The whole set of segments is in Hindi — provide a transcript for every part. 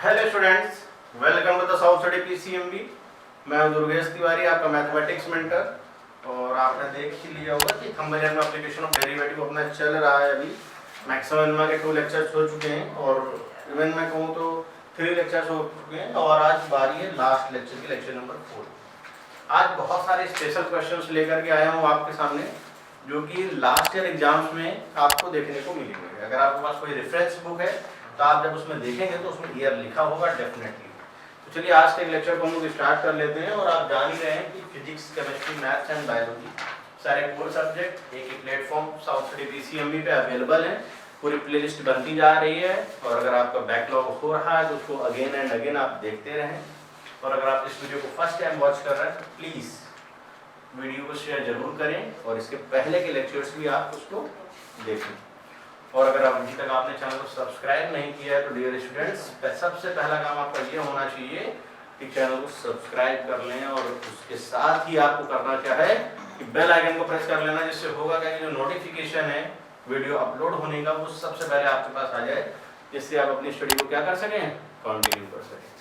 Hello students, welcome to the south study PCMB. मैं हूं दुर्गेश तिवारी, आपका मैथमेटिक्स मेंटर। और आपने देख ही लिया होगा कि थंबनेल में एप्लीकेशन ऑफ डेरिवेटिव अपना चल रहा है। अभी मैक्सिमम के 2 लेक्चर्स हो चुके हैं और इवन मैं कहूँ तो 3 लेक्चर्स हो चुके हैं और आज बारी है लास्ट लेक्चर की, लेक्चर नंबर 4। आज बहुत सारे स्पेशल क्वेश्चंस लेकर के आया हूँ आपके सामने, जो कि लास्ट ईयर एग्जाम्स में आपको देखने को मिलेंगे। अगर आपके पास कोई रेफरेंस बुक है तो आप जब उसमें देखेंगे तो उसमें ईयर लिखा होगा डेफिनेटली। तो चलिए आज के लेक्चर को हम लोग स्टार्ट कर लेते हैं। और आप जान ही रहे हैं कि physics, chemistry, maths and biology सारे कोर सब्जेक्ट एक ही प्लेटफॉर्म साउथ स्टडी पीसीएमबी पे अवेलेबल है। पूरी प्लेलिस्ट बनती जा रही है और अगर आपका बैकलॉग हो रहा है तो उसको अगेन एंड अगेन आप देखते रहें। और अगर आप इस वीडियो को फर्स्ट टाइम वॉच कर रहे हैं तो प्लीज़ वीडियो को शेयर जरूर करें और इसके पहले के लेक्चर्स भी आप उसको देखें। और अगर अभी तक आपने चैनल को सब्सक्राइब नहीं किया है तो डियर स्टूडेंट्स, सबसे पहला काम आपका ये होना चाहिए कि चैनल को सब्सक्राइब कर लें और उसके साथ ही आपको करना क्या है कि बेल आइकन को प्रेस कर लेना, जिससे होगा क्या कि जो नोटिफिकेशन है वीडियो अपलोड होने का वो सबसे पहले आपके पास आ जाए, जिससे आप अपनी स्टडी को क्या कर सकें, कंटिन्यू कर सकें।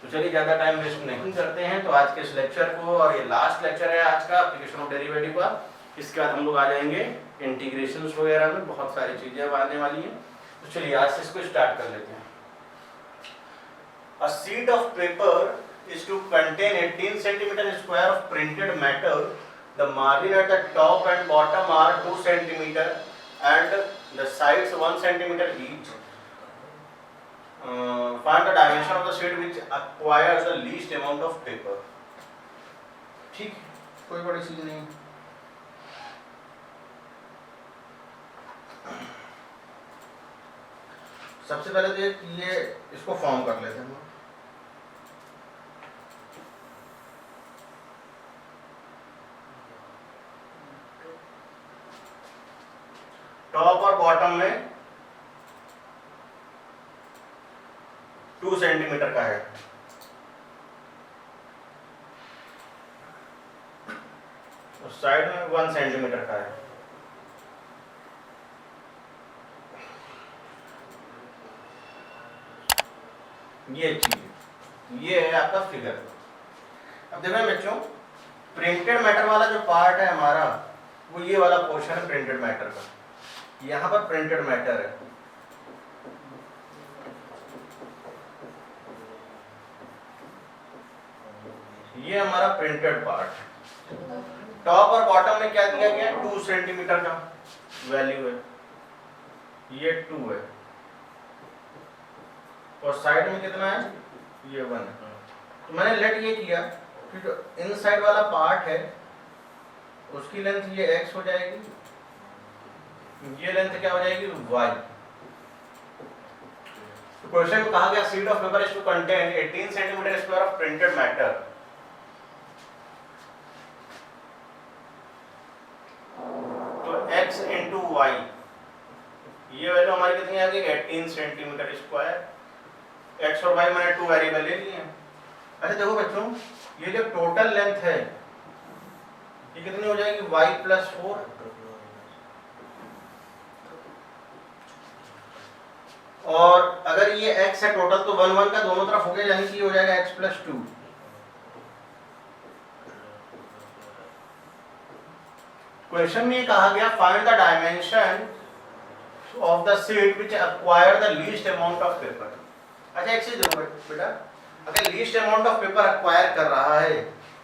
तो चलिए ज़्यादा टाइम वेस्ट नहीं करते हैं, तो आज के इस लेक्चर को, और ये लास्ट लेक्चर है आज का एप्लीकेशन ऑफ डेरिवेटिव का। इसके बाद हम लोग आ जाएंगे इंटीग्रेशंस वगैरह में, बहुत सारी चीजें अब आने वाली हैं। तो चलिए आज से इसको स्टार्ट कर लेते हैं। A sheet of paper is to contain 18 centimeter square of printed matter. The margin at the top and bottom are 2 centimeter and the sides 1 centimeter each. Find the dimension of the sheet which acquires the least amount of paper. ठीक, कोई बड़ी चीज नहीं। सबसे पहले तो ये इसको फॉर्म कर लेते हैं। टॉप और बॉटम में 2 सेंटीमीटर का है और साइड में 1 सेंटीमीटर का है। ये चीज, ये है आपका फिगर। अब देखो बच्चों, प्रिंटेड मैटर वाला जो पार्ट है हमारा, वो ये वाला पोर्शन है प्रिंटेड मैटर का। यहाँ पर प्रिंटेड मैटर है, ये हमारा प्रिंटेड पार्ट। टॉप और बॉटम में क्या दिया गया, 2 सेंटीमीटर का वैल्यू है, ये 2 है और साइड में कितना है, ये 1 है। तो मैंने लेट ये किया कि जो इनसाइड वाला पार्ट है उसकी लेंथ ये x हो जाएगी, ये लेंथ क्या हो जाएगी, y। तो क्वेश्चन में कहा गया sheet of paper is to contain 18 centimetre square of printed matter. तो x इंटू y, ये वैल्यू हमारी कितनी आ गई, 18 सेंटीमीटर स्क्वायर। x और y मैंने 2 वेरिएबल ले लिए हैं। अच्छा देखो बच्चों, ये जो टोटल लेंथ है ये कितनी हो जाएगी, y प्लस 4। और अगर ये x है टोटल तो 1 1 का दोनों तरफ हो गया, यानी कि हो जाएगा x प्लस 2। क्वेश्चन में कहा गया find the dimension of the sheet which acquire the least amount of paper. अच्छा एक चीज देखो बेटा, अगर least amount of paper acquire कर रहा है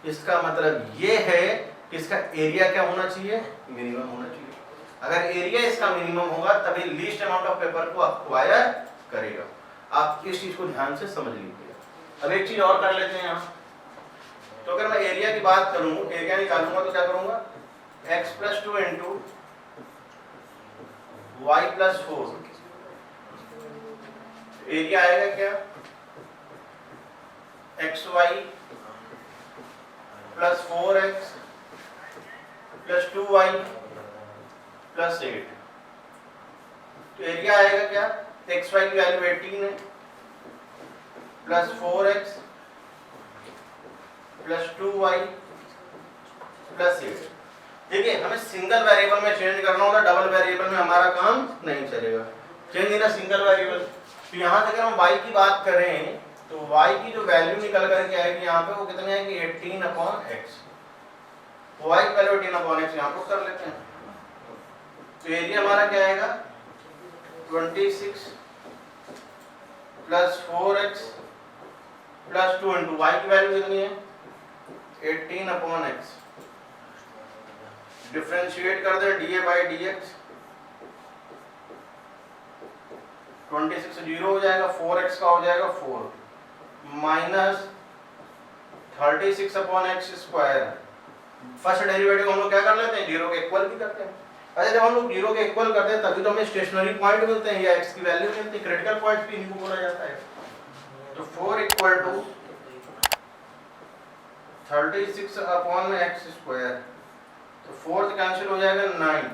इसका मतलब ये है कि इसका एरिया क्या होना चाहिए, मिनिमम होना चाहिए। अगर एरिया इसका मिनिमम होगा तभी लीस्ट अमाउंट ऑफ पेपर को एक्वायर करेगा। आप इस चीज को ध्यान से समझ लीजिए। अब एक चीज और कर लेते हैं यहाँ। तो अगर मैं एरिया की बात करूं, एरिया निकालूंगा तो क्या करूंगा, x plus 2 into y plus 4। Area आएगा क्या, x y plus 4x plus 2y plus 8। तो एरिया आएगा क्या, एक्स वाई की वैल्यू 18 है plus 4x plus 2y plus 8। देखिए हमें सिंगल वेरिएबल में चेंज करना होता है, डबल वेरिएबल में हमारा काम नहीं चलेगा। Change in a single variable, तो यहाँ से अगर हम y की बात करें तो y की जो वैल्यू निकल करके आएगी यहाँ पे वो कितनी आएगी 18/x। y की वैल्यू 18/x यहाँ पुट कर लेते हैं। तो एरिया हमारा क्या आएगा 26 plus 4x plus 2 into y की वैल्यू कितनी है 18/x। डिफरेंशिएट कर दे dA/dx 26 से 0 हो जाएगा, 4x का हो जाएगा 4 minus 36/x square. First derivative हम लोग क्या कर लेते हैं 0 के इक्वल भी करते हैं। अच्छा जब हम लोग 0 के इक्वल करते हैं तभी तो हमें स्टेशनरी पॉइंट मिलते हैं या x की वैल्यू मिलती है, क्रिटिकल पॉइंट भी इनको बोला जाता है। तो 4 इक्वल टू 36/x स्क्वायर, तो 4 से कैंसिल हो जाएगा 9,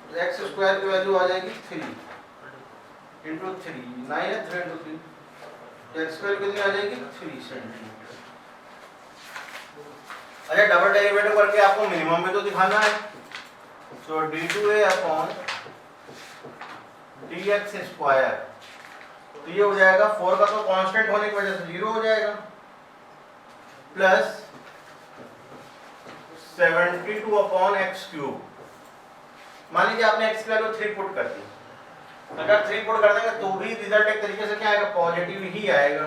तो x स्क्वायर की वैल्यू आ जाएगी 3 इंटू 3, 9 है 3 इंटू 3, तो x स्क्वायर कितनी आ जाएगी 3 सेंटीमीटर। अच्छा डबल डेरिवेटिव करके आपको मिनिमम भी तो दिखाना है, तो d2a/dx स्क्वायर, तो ये हो जाएगा 4 का तो कांस्टेंट होने की वजह से 0 हो जाएगा, प्लस 72/x क्यूब। मान लीजिए आपने x की वैल्यू 3 पुट कर दी, अगर 3 पुट कर देंगे तो भी रिजल्ट एक तरीके से क्या आएगा पॉजिटिव ही आएगा।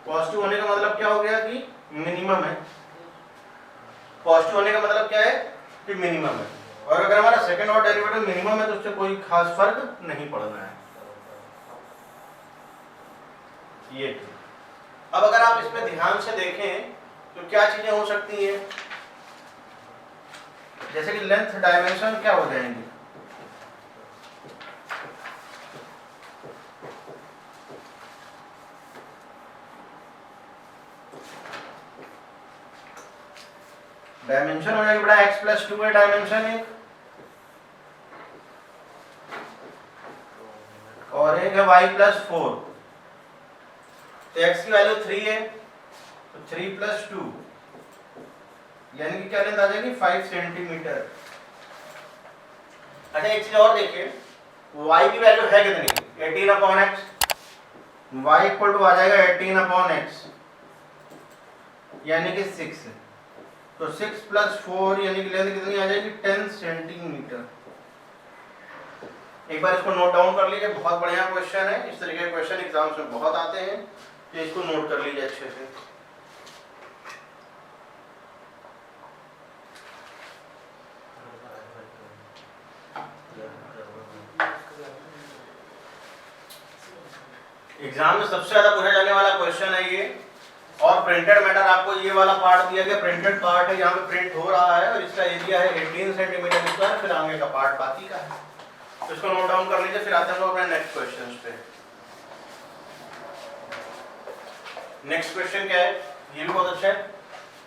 पॉजिटिव होने का मतलब क्या हो गया कि मिनिमम है, पॉजिटिव होने का मतलब क्या है कि मिनिमम है, और अगर हमारा सेकंड ऑर्डर डेरिवेटिव मिनिमम है तो उससे कोई खास फर्क नहीं पड़ना है। ये अब अगर आप इसमें ध्यान से देखें तो क्या चीजें हो सकती हैं, जैसे कि लेंथ डायमेंशन क्या हो जाएंगे, डायमेंशन हो जाएगी बड़ा x+2 है डायमेंशन एक, और एक है y+4, तो x की वैल्यू 3 है तो 3+2 यानी कि क्या लेंथ आ जाएगी 5 सेंटीमीटर। अच्छा एक चीज और देखिए, y की वैल्यू है कितनी 18/x, y इक्वल टू आ जाएगा 18/x यानी कि 6, तो 6 + 4 यानी कि लेंथ कितनी आ जाएगी 10 सेंटीमीटर। एक बार इसको नोट डाउन कर लीजिए, बहुत बढ़िया क्वेश्चन है, इस तरीके के क्वेश्चन एग्जाम्स में बहुत आते हैं, तो इसको नोट कर लीजिए अच्छे से। एग्जाम में सबसे ज्यादा पूछा जाने वाला क्वेश्चन है ये, और प्रिंटेड मैटर आपको ये वाला पार्ट दिया गया, प्रिंटेड पार्ट है, यहाँ पे प्रिंट हो रहा है और इसका एरिया है 18 सेंटीमीटर स्क्वायर, फिर आगे का पार्ट बाकी का है, तो इसको नोट डाउन कर लीजिए। फिर आते हैं हम लोग अपने नेक्स्ट क्वेश्चन पे। नेक्स्ट क्वेश्चन क्या है, ये भी बहुत अच्छा है।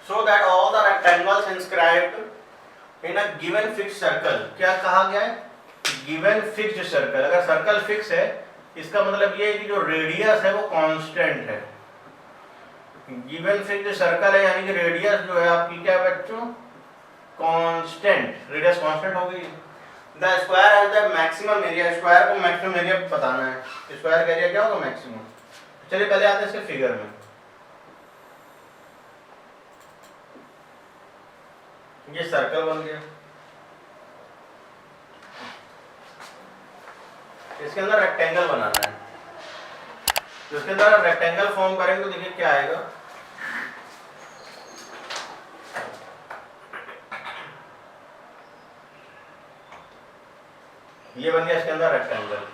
So that all the rectangles inscribed in a given fixed circle, क्या कहा गया है गिवन फिक्स्ड सर्कल। अगर सर्कल फिक्स है इसका मतलब ये है कि जो रेडियस है वो कांस्टेंट है। गिवन फिक्स्ड सर्कल है यानी कि रेडियस जो है आपकी क्या बच्चों कांस्टेंट, रेडियस कांस्टेंट हो गई। The square has the maximum area, square को मैक्सिमम एरिया बताना है, स्क्वायर का एरिया क्या होगा मैक्सिमम। चलिए पहले आते हैं इसके फिगर में। ये सर्कल बन गया, इसके अंदर रेक्टेंगल बनाना है, तो इसके अंदर आप रेक्टेंगल फॉर्म करेंगे तो देखिए क्या आएगा, ये बन गया इसके अंदर रेक्टेंगल।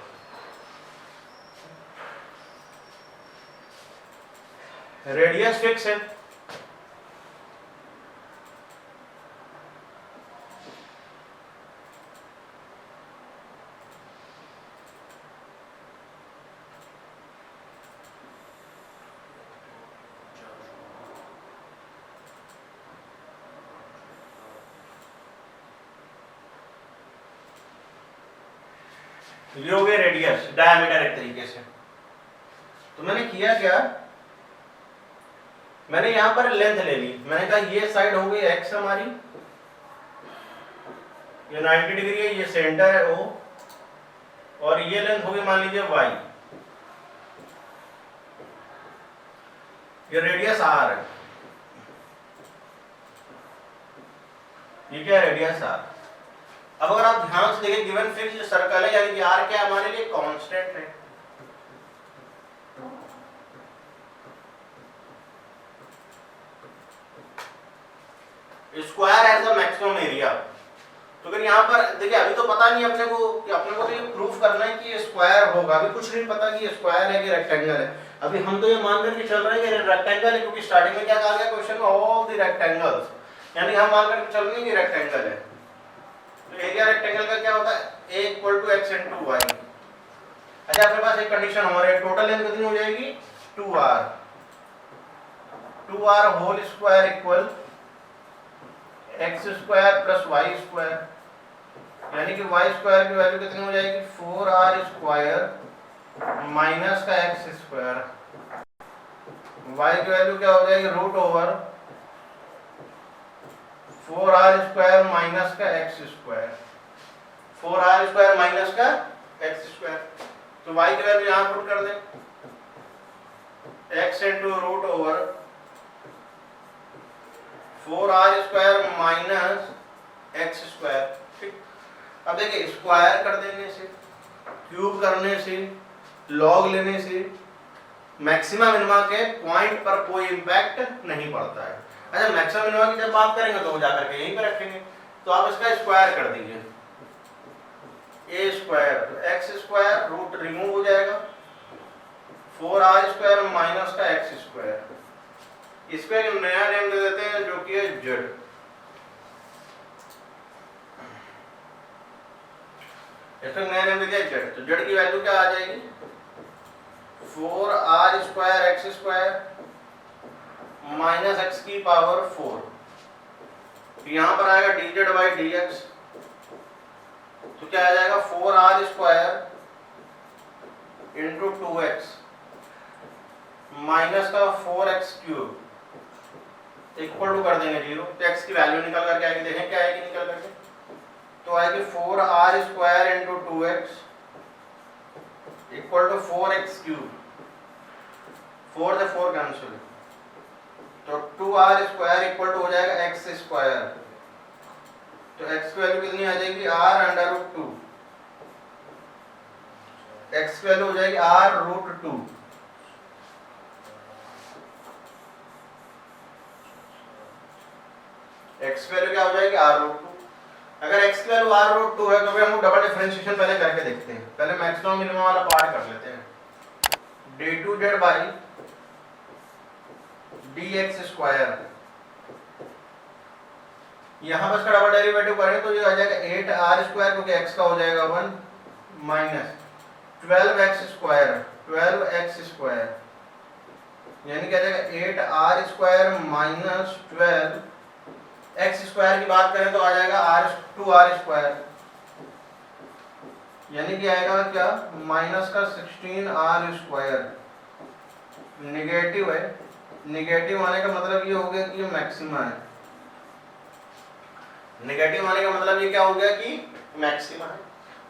रेडियस फिक्स है, ये हो गया रेडियस, डायमीटर एक तरीके से। तो मैंने किया क्या, मैंने यहां पर लेंथ ले ली, मैंने कहा ये साइड हो गई x हमारी, ये 90 डिग्री है, ये सेंटर है O, और ये लेंथ होगी मान लीजिए y, ये रेडियस r है, ये क्या रेडियस r। अब अगर आप ध्यान से देखिए गिवन फिक्स्ड सर्कल है, यानी कि r क्या हमारे लिए कांस्टेंट है। Square as the maximum area. तो अगर यहाँ पर देखिए अभी तो पता नहीं अपने को कि अपने को तो ये प्रूफ करना है कि ये स्क्वायर होगा, अभी कुछ नहीं पता कि ये स्क्वायर है कि रेक्टेंगल है। अभी हम तो ये मान करके चल रहे हैं कि रेक्टेंगल है, क्योंकि स्टार्टिंग में क्या कहा गया क्वेश्चन में, ऑल द रेक्टेंगल्स, यानी हम मान करके चल रहे हैं कि रेक्टेंगल है। तो एरिया रेक्टेंगल का क्या होता है, a = x × y। अच्छा अपने पास एक कंडीशन हो रही है, टोटल लेंथ कितनी हो जाएगी 2r, 2r whole square equal x² + y², यानी कि y² की वैल्यू कितनी हो जाएगी 4r² माइनस का x², y की वैल्यू क्या हो जाएगी √4r² माइनस का x², 4r² माइनस का x²। तो y की वैल्यू यहां पुट कर दें, x × √4r² माइनस x²। ठीक, अब देखिए स्क्वायर कर देने से, क्यूब करने से, लॉग लेने से मैक्सिमम मिनिमा के पॉइंट पर कोई इंपैक्ट नहीं पड़ता है। अच्छा मैक्सिमम मिनिमा की जब बात करेंगे तो वो जाकर के यहीं पे रखेंगे, तो आप इसका स्क्वायर कर दीजिए, a² तो x² रूट रिमूव हो जाएगा, 4r² माइनस का x², इसको एक नया नेम दे देते हैं जो कि है z। इसको नया नेम दे दिया z, तो z की वैल्यू क्या आ जाएगी 4r² x² माइनस x⁴। यहाँ पर आएगा dz/dx, तो क्या आ जाएगा 4r² × 2x माइनस का 4x³ इक्वल टू कर देंगे 0, तो x की वैल्यू निकल करके आएगी, देखें क्या आएगी निकल करके, तो आएगी 4r² × 2x equal to 4x³, 4 से 4 कैंसिल, तो 2r² इक्वल टू हो जाएगा x², तो x की वैल्यू कितनी आ जाएगी r√2, x की वैल्यू हो जाएगी r√2, x की वैल्यू क्या हो जाएगी r√2। अगर x की वैल्यू r√2 है तो फिर हम डबल डिफरेंशिएशन पहले करके देखते हैं, पहले मैक्सिमम मिनिमम वाला पार्ट कर लेते हैं, d2z/dx², यहाँ पर इसका डबल डेरिवेटिव करें तो ये आ जाएगा 8r², क्योंकि x का हो जाएगा 1 माइनस 12x², यानी क्या जाएगा 8r² माइनस 12 x² की बात करें तो आ जाएगा 2r², यानी कि आएगा क्या माइनस का 16r²। निगेटिव है, निगेटिव आने का मतलब ये हो गया कि ये मैक्सिमा है, निगेटिव आने का मतलब ये क्या हो गया कि मैक्सिमा है।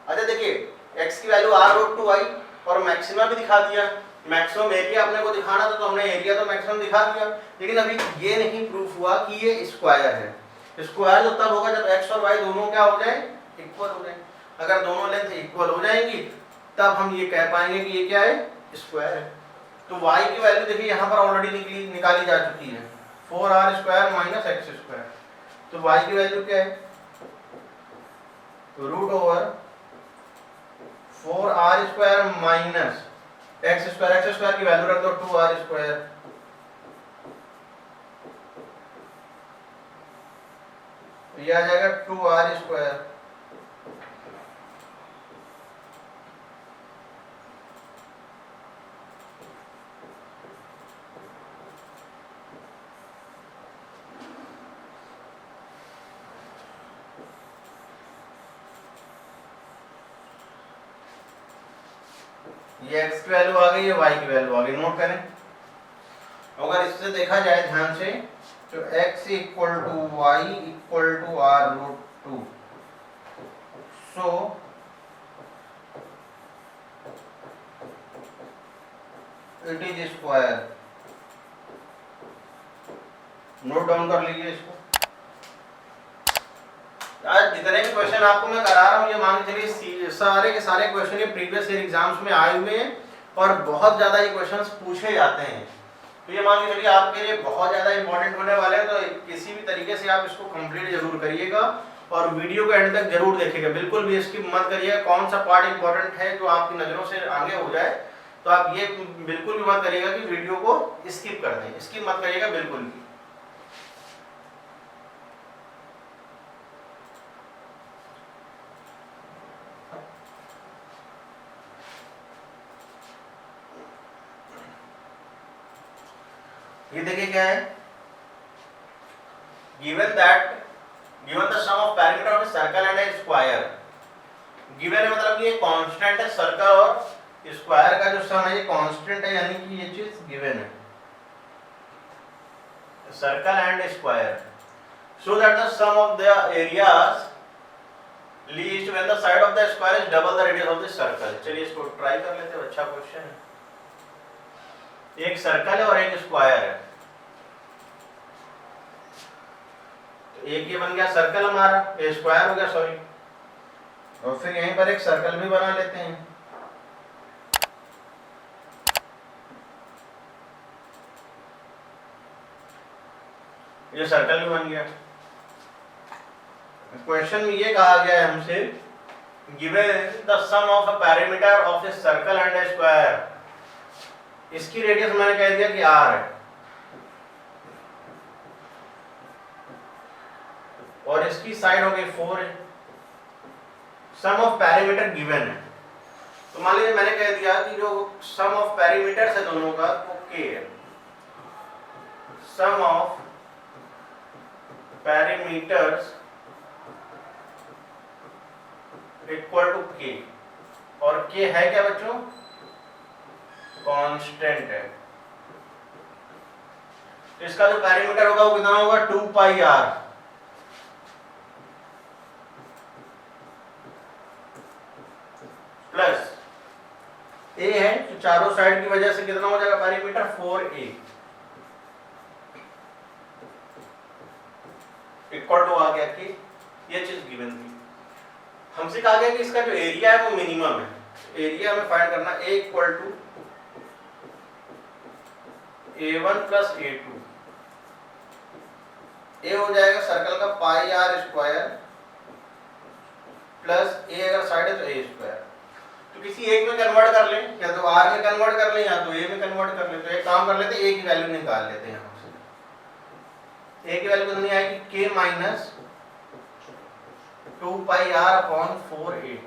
अच्छा देखिए x की वैल्यू r√2 आई और मैक्सिमा भी दिखा दिया, मैक्सिमम एरिया अपने को दिखाना था तो हमने एरिया तो मैक्सिमम दिखा दिया, लेकिन अभी ये नहीं प्रूफ हुआ कि ये स्क्वायर है। स्क्वायर तो तब होगा जब x और y दोनों क्या हो जाए इक्वल हो जाए, अगर दोनों लेंथ इक्वल हो जाएंगी तब हम ये कह पाएंगे कि ये क्या है स्क्वायर है। तो y की वैल्यू देखिए यहाँ पर ऑलरेडी निकाली जा चुकी है 4r² माइनस x², तो y की वैल्यू क्या है √4r² माइनस x² की वैल्यू रख दो 2r², ये आ जाएगा 2r²। ये x की वैल्यू आ गई, ये y की वैल्यू आ गई, नोट करें। अगर इससे देखा जाए ध्यान से तो x = y = r√2, so it is square. Note down कर लीजिए इसको। आज जितने भी क्वेश्चन आपको मैं करा रहा हूँ ये मान के चलिए सारे के सारे क्वेश्चन ये प्रीवियस ईयर एग्जाम्स में आए हुए हैं और बहुत ज्यादा ये क्वेश्चंस पूछे जाते हैं। तो ये मान के चलिए आपके लिए बहुत ज्यादा इंपॉर्टेंट होने वाले हैं, तो किसी भी तरीके से आप इसको कंप्लीट जरूर करिएगा और वीडियो को एंड तक जरूर देखिएगा। बिल्कुल भी स्किप मत करिएगा। कौन सा पार्ट इंपॉर्टेंट है जो आपकी नजरों से आगे हो जाए तो आप ये बिल्कुल भी मत करिएगा कि वीडियो को स्किप कर दें। स्किप मत करिएगा बिल्कुल भी। ये देखिए क्या है, given the sum of perimeter of a circle and a square। given है मतलब कि ये कांस्टेंट है, सर्कल और स्क्वायर का जो सम है ये कांस्टेंट है, यानी कि ये चीज गिवन है, circle and square. So that the sum of the areas least when the side of the square is double the radius of the circle. चलिए इसको ट्राई कर लेते हैं, अच्छा क्वेश्चन है। एक सर्कल है और एक स्क्वायर है, तो एक ये बन गया सर्कल हमारा, ये स्क्वायर हो गया सॉरी, और फिर यहीं पर एक सर्कल भी बना लेते हैं। ये सर्कल भी बन गया। क्वेश्चन में ये कहा गया है हमसे, given the sum of a perimeter of a circle and a square. इसकी रेडियस मैंने कह दिया कि r है और इसकी साइड हो गई 4 है। सम ऑफ पेरीमीटर गिवन है, तो मान लीजिए मैंने कह दिया कि जो सम ऑफ पेरीमीटर है दोनों का वो k है। Sum of perimeters equal to k, और k है क्या बच्चों? कांस्टेंट है। तो इसका जो पेरीमीटर होगा वो कितना होगा? 2 पाई r प्लस a है, तो चारों साइड की वजह से कितना हो जाएगा पेरीमीटर? 4a इक्वल टू आ गया कि ये चीज गिवन थी। हमसे कहा गया कि इसका जो एरिया है वो मिनिमम है। एरिया में फाइंड करना a equal to a1 plus a2। a हो जाएगा सर्कल का pi r square plus a अगर साइड है तो a स्क्वायर। तो किसी एक में कन्वर्ट कर लें, या तो r में कन्वर्ट कर लें या तो a में कन्वर्ट कर लें। तो एक काम कर लेते हैं, a की वैल्यू निकाल लेते हैं। यहाँ से a की वैल्यू कितनी आएगी? k minus 2 pi r upon 4a।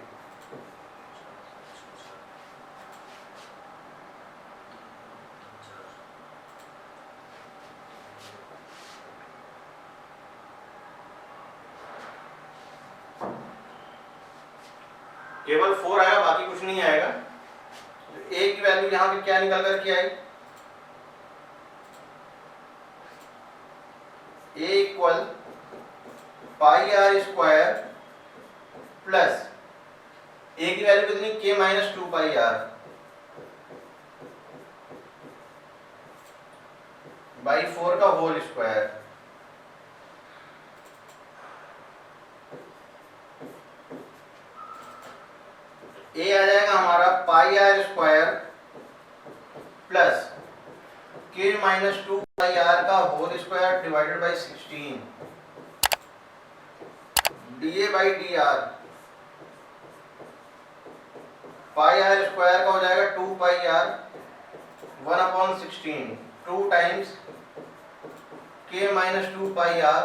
केवल 4 आएगा, बाकी कुछ नहीं आएगा। तो a की वैल्यू यहाँ पे क्या निकल कर के आई? a equal pi r square plus a की वैल्यू कितनी? k minus 2 pi r by 4 का होल स्क्वायर। a आ जाएगा हमारा pi r square plus k minus 2 pi r का whole square divided by 16 dA by dr। Pi r square का हो जाएगा 2 pi r 1 upon 16, 2 times k minus 2 pi r,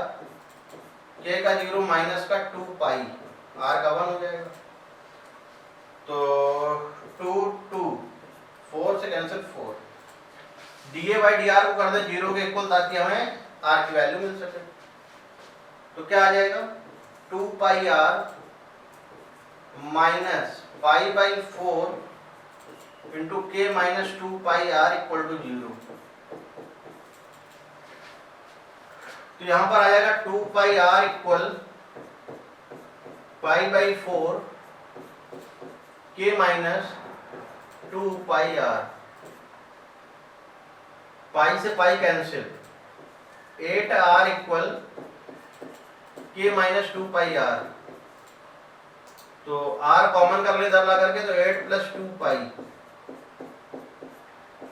k का 0 माइनस का 2 पाई, r का 1 हो जाएगा। तो 2 2 4 से कैंसिल 4, dA बाई dr को कर दे 0 के इक्वल ताकि हमें r की वैल्यू मिल सके। तो क्या आ जाएगा? 2 pi r minus pi by 4 into k minus 2 pi r equal to 0। तो यहां पर आ जाएगा 2 pi r equal pi by 4 k minus 2 pi r। Pi से pi cancel, 8r equal k minus 2 pi r, तो r कॉमन कर ले इधर ला करके, तो 8 प्लस 2 पाई,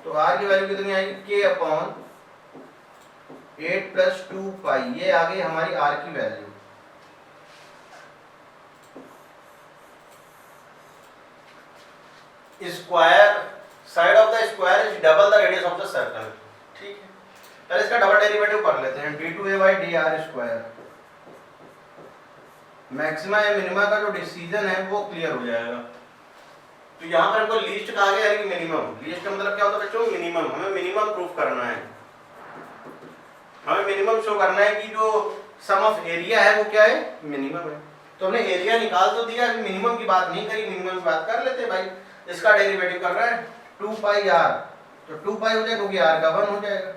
तो r की वैल्यू कितनी आएगी k अपॉन 8 प्लस 2 पाई, ये आ गई हमारी r की value. Square side of the square is double the radius of the circle. ठीक है, पहले इसका डबल डेरिवेटिव कर लेते हैं, d2a/dr²। मैक्सिमा या मिनिमा का जो डिसीजन है वो क्लियर हो जाएगा। तो यहाँ पर हमको लीस्ट कहा गया है कि मिनिमम। लीस्ट का मतलब क्या होता है बच्चों? मिनिमम। हमें मिनिमम प्रूफ करना है, हमें मिनिमम शो करना है कि जो सम ऑफ एरिया है वो क्या है? मिनिमम है। तो हमने एरिया निकाल तो दिया, मिनिमम की बात नहीं करी, मिनिमम की बात कर लेते हैं भाई। इसका डेरिवेटिव कर रहा है 2 पाई r, तो 2 पाई हो जाएगा क्योंकि r का 1 हो जाएगा,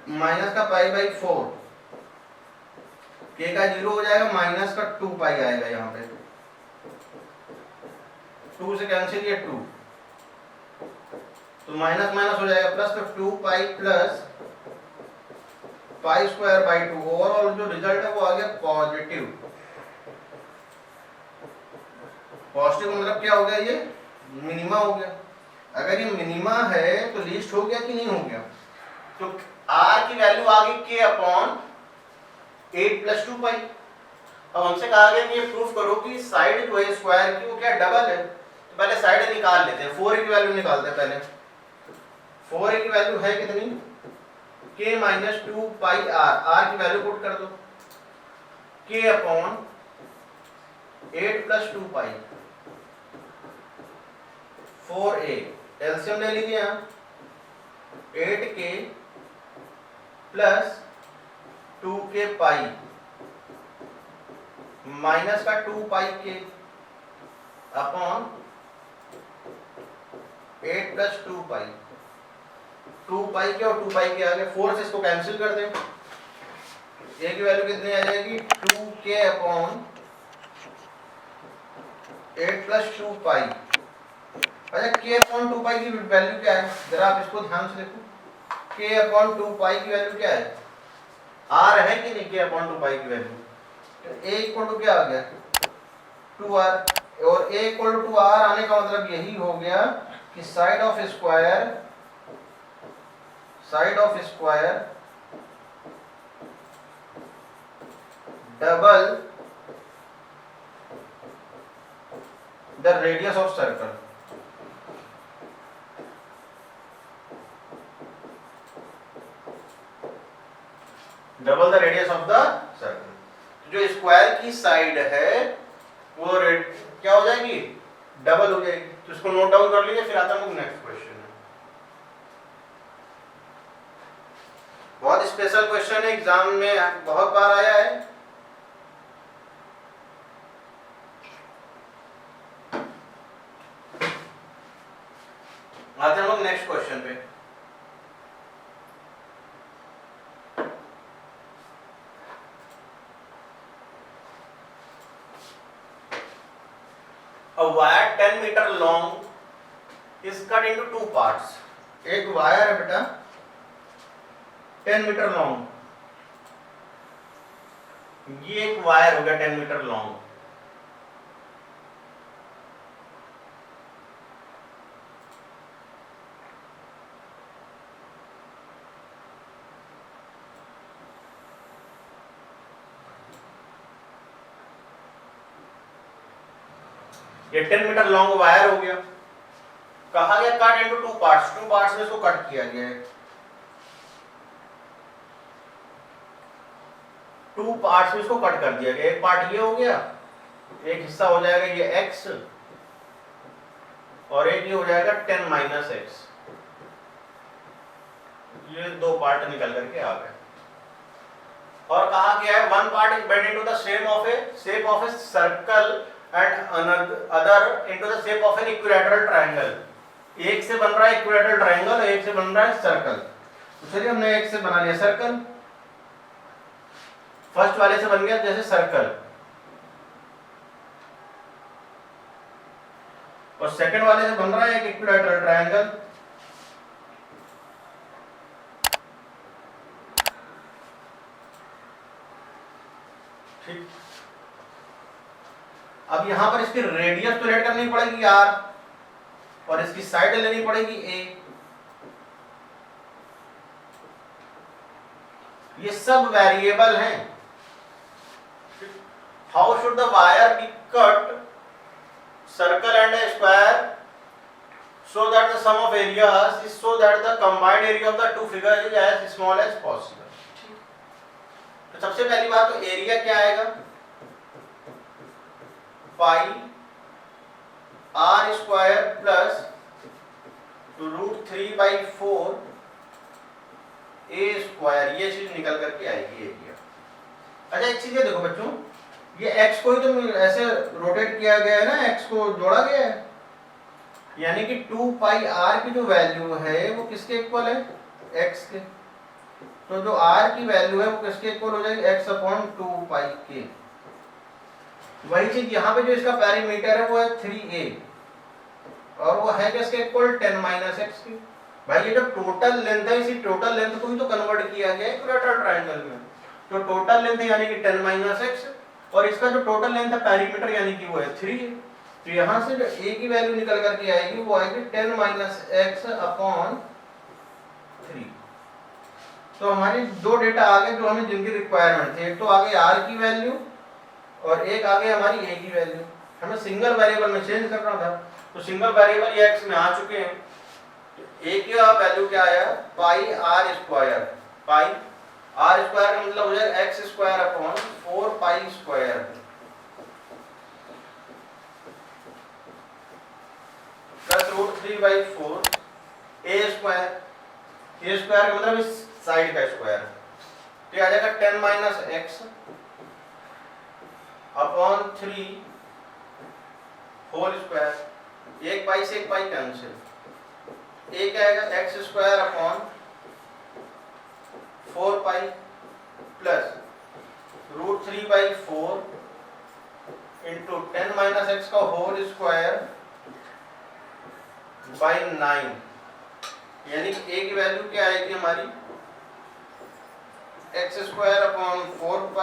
माइनस का पाई बाई 4, k का 0 हो जाएगा, माइनस का 2 पाई आएगा यहाँ पे, 2 से कैंसिल ये 2, तो माइनस माइनस हो जाएगा प्लस, तो 2 pi plus pi square by 2। Overall जो रिजल्ट है वो आ गया पॉजिटिव। पॉजिटिव मतलब क्या हो गया? ये मिनिमा हो गया। अगर ये मिनिमा है तो लीस्ट हो गया कि नहीं हो गया? तो r की वैल्यू आ गई k अपॉन 8 प्लस 2 पाई। अब हमसे कहा गया कि ये प्रूफ करो कि साइड जो है स्क्वायर की वो क्या डबल है। तो पहले साइड निकाल लेते हैं, 4a की वैल्यू निकालते हैं पहले। 4a की वैल्यू है कितनी? k माइनस 2 पाई r की वैल्यू पुट कर दो, k अपॉन 8 प्लस 2 पाई, 4a। एलसीएम ले लीजिए यहाँ, 8k plus 2k pi minus का 2 पाई k अपॉन 8 प्लस 2 पाई। 2 पाई के और 2 पाई के आगे 4 से इसको कैंसिल कर दें, a की वैल्यू कितनी आ जाएगी? 2k अपॉन 8 प्लस 2 पाई। अच्छा, k अपॉन 2 पाई की वैल्यू क्या है? जरा आप इसको ध्यान से देखो, k अपॉन 2 पाई की वैल्यू क्या है? r है कि नहीं? k अपॉन 2 पाई की वैल्यू, तो a इक्वल टू क्या आ गया? 2r। और a इक्वल टू r आने का मतलब यही हो गया कि side of square double the radius of circle. Double the radius of the circle. जो स्क्वायर की साइड है वो क्या हो जाएगी? डबल हो जाएगी। तो इसको नोट डाउन कर लीजिए, फिर आता हूँ नेक्स्ट क्वेश्चन है। बहुत स्पेशल क्वेश्चन है, एग्जाम में बहुत बार आया है। आते हैं हम नेक्स्ट क्वेश्चन पे। A wire 10 meter long is cut into 2 parts। एक वायर है बेटा 10 मीटर लॉन्ग, ये एक वायर हो गया 10 मीटर लॉन्ग। ये 10 मीटर लॉन्ग वायर हो गया, कहा गया कट इनटू 2 पार्ट्स। 2 पार्ट्स में इसको कट किया गया है। 2 पार्ट्स में इसको कट कर दिया गया। एक पार्ट ये हो गया, एक हिस्सा हो जाएगा ये x, और एक ये हो जाएगा 10 माइनस x। ये 2 पार्ट निकल करके आ गए। और कहा गया है one part is bend into the shape of a circle and other into the shape of an equilateral triangle. एक से बन रहा है इक्विलैटरल ट्रायंगल, एक से बन रहा है सर्कल। तो चलिए हमने एक से बना लिया सर्कल, फर्स्ट वाले से बन गया जैसे सर्कल, और सेकंड वाले से बन रहा है एक इक्विलैटरल ट्रायंगल। अब यहाँ पर इसकी रेडियस तो लेट करनी पड़ेगी r और इसकी साइड लेनी पड़ेगी a। ये सब वेरिएबल हैं। How should the wire be cut circle and a square so that the sum of areas is so that the combined area of the two figures is as small as possible। तो सबसे पहली बात तो एरिया क्या आएगा, pi r square plus √3/4 a square, ये चीज निकल करके आएगी एरिया। अच्छा एक चीज देखो बच्चों, ये x को ही तो ऐसे रोटेट किया गया है ना, x को जोड़ा गया है, यानी कि 2πr की जो वैल्यू है वो किसके इक्वल है, x के। तो जो r की वैल्यू है वो किसके इक्वल हो जाएगी, x/2πk। वही चीज यहाँ पे जो इसका पेरीमीटर है वो है 3a और वो है किसके इक्वल 10 - x की। भाई ये जो टोटल लेंथ है, इसी टोटल लेंथ को ही तो कन्वर्ट किया गया है इक्वेटर ट्रायंगल में। तो टोटल लेंथ यानी कि 10 - x और इसका जो टोटल लेंथ है पेरीमीटर यानी कि वो है 3। तो यहाँ से जो a की वैल्यू निकल करके आएगी वो आएगी 10 - x/3। तो हमारी दो डेटा आ गए जो हमें जिनकी रिक्वायरमेंट थी, एक तो आ गई r की वैल्यू और एक आ गई हमारी a की वैल्यू। हमें सिंगल वेरिएबल में चेंज करना था, तो सिंगल वेरिएबल ये x में आ चुके हैं। तो a की वैल्यू क्या आया, pi r square. Pi r square का मतलब हो जाएगा x²/4π² plus √3/4 a square. a square का मतलब इस साइड का स्क्वायर, तो आ जाएगा 10 - x/3 होल स्क्वायर। एक पाई से एक पाई कैंसिल, a क्या आएगा x²/4π प्लस √3/4 इंटू 10 - x का होल स्क्वायर बाई 9, यानी कि a की वैल्यू क्या आएगी हमारी x²/4π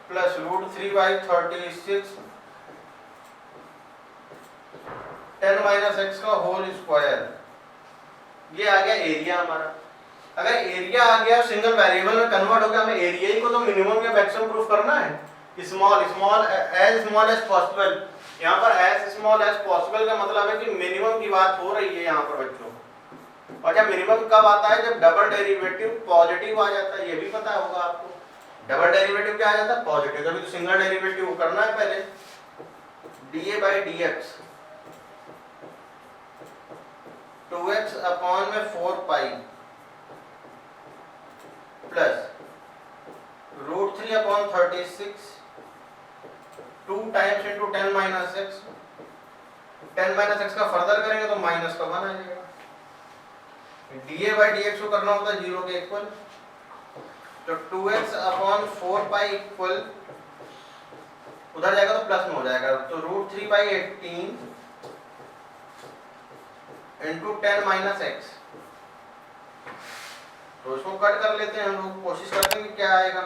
प्लस √3/36 10 - x का होल स्क्वायर। ये आ गया एरिया हमारा। अगर एरिया आ गया सिंगल वेरिएबल में कन्वर्ट हो गया, हमें एरिया ही को तो मिनिमम या मैक्सिमम प्रूफ करना है। स्मॉल एज पॉसिबल, यहाँ पर एज स्मॉल एज पॉसिबल का मतलब है कि मिनिमम की बात हो रही है यहाँ पर बच्चों। और जब मिनिमम कब आता है, जब डबल डेरिवेटिव पॉजिटिव आ जाता है, ये भी पता होगा आपको। डबल डेरिवेटिव क्या आ जाता है, पॉजिटिव। तभी तो सिंगल डेरिवेटिव करना है पहले, dA/dx 2x/4π plus √3/36 2 times into 10 - x। 10 - x का फर्दर करेंगे तो माइनस का 1 आ जाएगा। dA/dx को करना होता है 0 के इक्वल, तो 2x/4π इक्वल उधर जाएगा तो प्लस में हो जाएगा, तो √3/18 इंटू 10 - x। तो इसको कट कर लेते हैं हम लोग, कोशिश करते हैं कि क्या आएगा।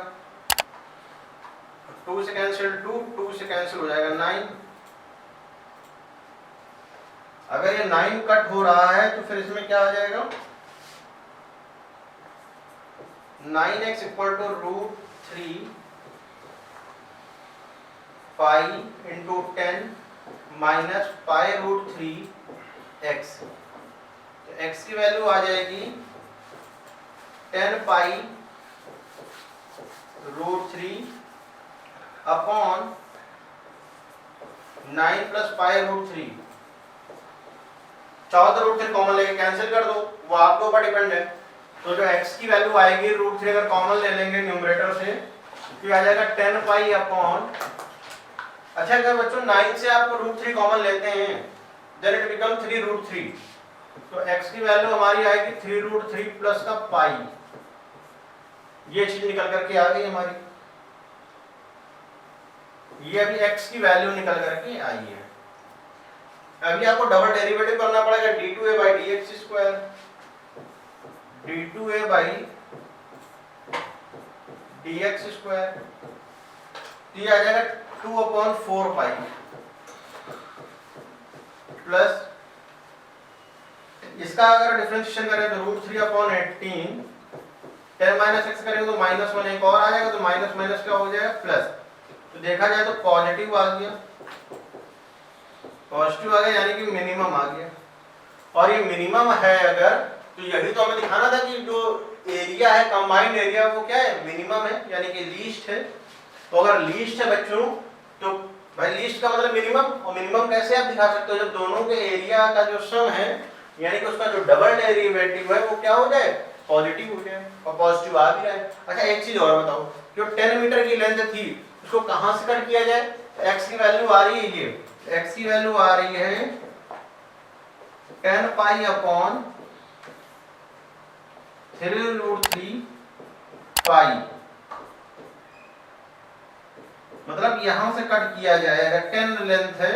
2 से कैंसिल 2 से कैंसिल हो जाएगा 9। अगर ये 9 कट हो रहा है तो फिर इसमें क्या आ जाएगा, 9x = √3π इंटू 10 माइनस π√3x। तो x की वैल्यू आ जाएगी 10π √3 अपॉन 9 प्लस π√3। 14 √3 कॉमन लेके कैंसिल कर दो, वो आपके ऊपर डिपेंड है। तो जो x की वैल्यू आएगी √3 अगर कॉमन ले लेंगे न्यूमरेटर से तो आ जाएगा 10π अपॉन। अच्छा अगर बच्चों 9 से आपको √3 कॉमन लेते हैं देन इट बिकम 3√3। तो x की वैल्यू हमारी आएगी 3√3 प्लस का पाई। ये चीज निकल करके आ गई हमारी, ये अभी x की वैल्यू निकल करके आई है। अभी आपको डबल डेरिवेटिव करना पड़ेगा d2a/dx², d2a/dx²। ये आ जाएगा 2/4 पाई प्लस इसका अगर डिफरेंशिएशन करें तो √3/18 10 माइनस एक्स करेंगे तो -1 एक और आ जाएगा, तो माइनस माइनस क्या हो जाएगा प्लस। तो देखा जाए तो पॉजिटिव आ गया, पॉजिटिव आ गया यानी कि मिनिमम आ गया। और ये मिनिमम है अगर, तो यही तो हमें दिखाना था कि जो एरिया है कंबाइंड एरिया वो क्या है, मिनिमम है यानी कि लीस्ट है। तो अगर लीस्ट है बच्चों तो भाई लीस्ट का मतलब मिनिमम, और मिनिमम कैसे आप दिखा सकते हो, जब दोनों के एरिया का जो सम है यानी कि उसका जो डबल डेरिवेटिव है वो क्या हो जाए, पॉजिटिव हो जाए, और पॉजिटिव आ भी रहा है। अच्छा एक चीज और बताओ, जो 10 मीटर की लेंथ थी उसको कहां से कट किया जाए, x की वैल्यू आ रही है, ये x की वैल्यू आ रही है 10 पाई/3 √3 पाई, मतलब यहां से कट किया जाए। अगर 10 लेंथ है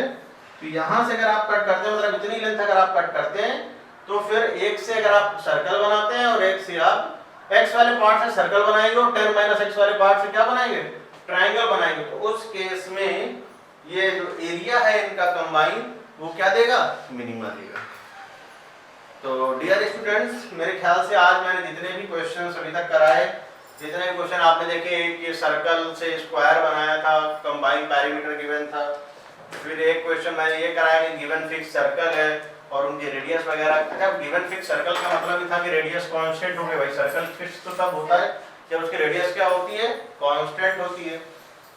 तो यहां से अगर आप कट करते हैं, मतलब इतनी लेंथ अगर आप कट करते हैं तो फिर एक से अगर आप सर्कल बनाते हैं और एक से आप x वाले पार्ट से सर्कल बनाएंगे और 10 माइनस x वाले पार्ट से क्या बनाएंगे, ट्रायंगल बनाएंगे। तो उस केस में ये जो एरिया है इनका कंबाइन वो क्या देगा, मिनिमम देगा। तो डियर स्टूडेंट्स, मेरे ख्याल से आज मैंने जितने भी क्वेश्चंस अभी तक कराए, जितने भी क्वेश्चन आपने देखे, ये सर्कल से स्क्वायर बनाया था, कंबाइन पैरामीटर गिवन था, फिर एक क्वेश्चन मैंने ये कराया कि गिवन फिक्स सर्कल है और उनके रेडियस वगैरह। अच्छा गिवन फिक्स सर्कल का मतलब ही था कि रेडियस कांस्टेंट होंगे, भाई सर्कल फिक्स तो तब होता है जब उसकी रेडियस क्या होती है, कांस्टेंट होती है।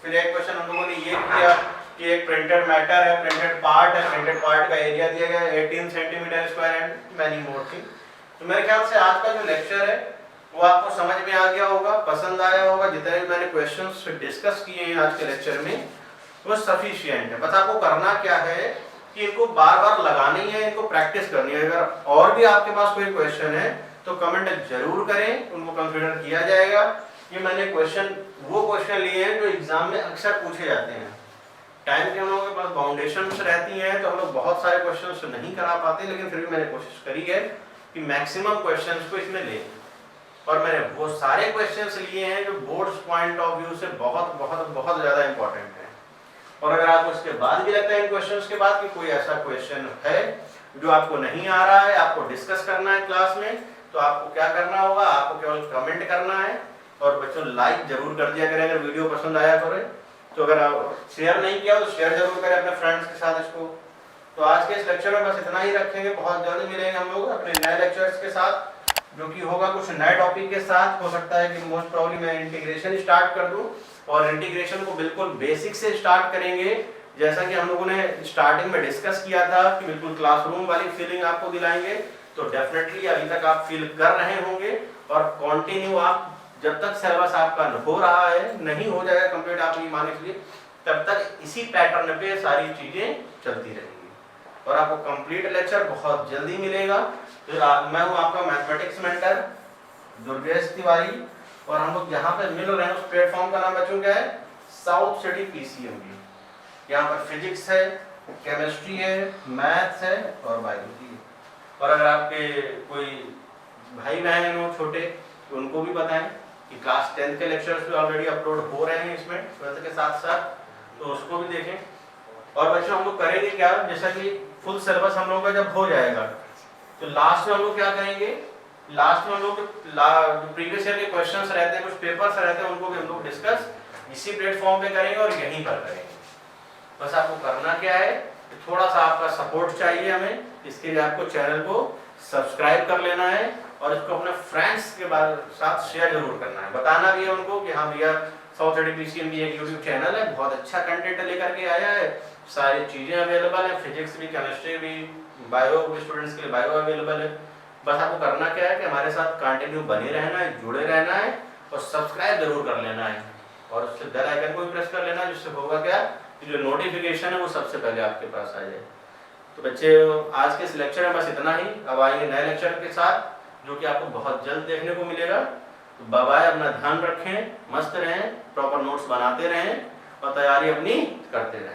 फिर एक क्वेश्चन हम लोगों ने ये किया कि एक प्रिंटेड मैटर है, प्रिंटेड पार्ट है, प्रिंटेड पार्ट का एरिया दिया गया है 18 centimetre square and many more thing. तो मेरे ख्याल से आज का जो लेक्चर है वो आपको समझ में आ गया होगा, पसंद आया होगा। जितने भी मैंने क्वेश्चंस डिस्कस किए हैं आज के लेक्चर में वो सफिशिएंट है। बस आपको करना क्या है कि इनको बार बार लगानी है, इनको प्रैक्टिस करनी है। अगर और भी आपके पास कोई क्वेश्चन है तो कमेंट जरूर करें, उनको कंसीडर किया जाएगा। ये मैंने वो क्वेश्चन लिए हैं जो एग्जाम में अक्सर पूछे जाते हैं। टाइम के हम लोगों के पास बाउंडेशंस रहती हैं तो हम लोग बहुत सारे क्वेश्चंस नहीं करा पाते, लेकिन फिर भी मैंने कोशिश करी है कि मैक्सिमम क्वेश्चंस को इसमें लें। और मैंने वो सारे क्वेश्चंस लिए हैं जो बोर्ड्स पॉइंट ऑफ व्यू से बहुत बहुत बहुत ज़्यादा इंपॉर्टेंट है। और अगर आपको इसके बाद भी लगता है इन क्वेश्चंस के बाद कि कोई ऐसा क्वेश्चन है जो आपको नहीं आ रहा है, आपको डिस्कस करना है क्लास में, तो आपको क्या करना होगा, आपको केवल कमेंट करना है। और बच्चों लाइक जरूर कर दिया करें अगर वीडियो पसंद आया करे तो। अगर आप शेयर नहीं किया तो शेयर जरूर करें अपने फ्रेंड्स के साथ इसको। तो आज के इस लेक्चर में बस इतना ही रखेंगे। बहुत जल्द मिलेंगे हम लोग अपने नए लेक्चर्स के साथ, जो कि होगा कुछ नए टॉपिक के साथ। हो सकता है कि मोस्ट प्रॉब्ली मैं इंटीग्रेशन स्टार्ट कर दूं, और इंटीग्रेशन को बिल्कुल बेसिक से स्टार्ट करेंगे, जैसा कि हम लोगों ने स्टार्टिंग में डिस्कस किया था कि बिल्कुल क्लासरूम वाली फीलिंग आपको दिलाएंगे। तो डेफिनेटली अभी तक आप फील कर रहे होंगे, और कंटिन्यू आप जब तक सिलेबस आपका हो रहा है, नहीं हो जाएगा कंप्लीट आप ये मान लीजिए, तब तक इसी पैटर्न पे सारी चीजें चलती रहेंगी और आपको कंप्लीट लेक्चर बहुत जल्दी मिलेगा। तो मैं हूं आपका मैथमेटिक्स मेंटर दुर्गेश तिवारी, और हम लोग यहाँ पे मिल रहे हैं उस प्लेटफॉर्म का नाम बच्चों क्या है, साउथ सिटी पीसीएमबी। यहाँ पर फिजिक्स है, केमिस्ट्री है, मैथ्स है और बायोलॉजी है। और अगर आपके कोई भाई बहन हो छोटे तो उनको भी बताएं कि क्लास 10 के लेक्चर्स भी ऑलरेडी अपलोड हो रहे हैं इसमें 12th के साथ साथ, तो उसको भी देखें। और बच्चों हम लोग करेंगे क्या, जैसा कि फुल सिलेबस हम लोगों का जब हो जाएगा तो लास्ट में हम लोग क्या करेंगे, लास्ट में हम लोग जो प्रीवियस ईयर के क्वेश्चंस रहते हैं, कुछ पेपर्स रहते हैं, उनको भी हम लोग डिस्कस इसी प्लेटफॉर्म पे करेंगे और यहीं पर करेंगे। बस आपको करना क्या है, थोड़ा सा आपका सपोर्ट चाहिए हमें। इसके लिए आपको चैनल को सब्सक्राइब कर लेना है और इसको अपने फ्रेंड्स के साथ शेयर जरूर करना है। बताना भी है उनको कि हाँ भैया साउथ सिटी पीसीएमबी एक यूट्यूब चैनल है, बहुत अच्छा कंटेंट लेकर के आया है, सारी चीजें अवेलेबल है, फिजिक्स भी, केमिस्ट्री भी, बायो स्टूडेंट्स के लिए बायो अवेलेबल है। बस आपको करना क्या है कि हमारे साथ कंटिन्यू बने रहना है, जुड़े रहना है और सब्सक्राइब जरूर कर लेना है, और उससे बेल आइकन को भी प्रेस कर लेना, जिससे होगा क्या कि जो नोटिफिकेशन है वो सबसे पहले आपके पास आ जाए। तो बच्चे आज के इस लेक्चर में बस इतना ही। अब आएंगे नए लेक्चर के साथ जो कि आपको बहुत जल्द देखने को मिलेगा। तो बाय बाय, अपना ध्यान रखें, मस्त रहें, प्रॉपर नोट्स बनाते रहें और तैयारी अपनी करते रहें।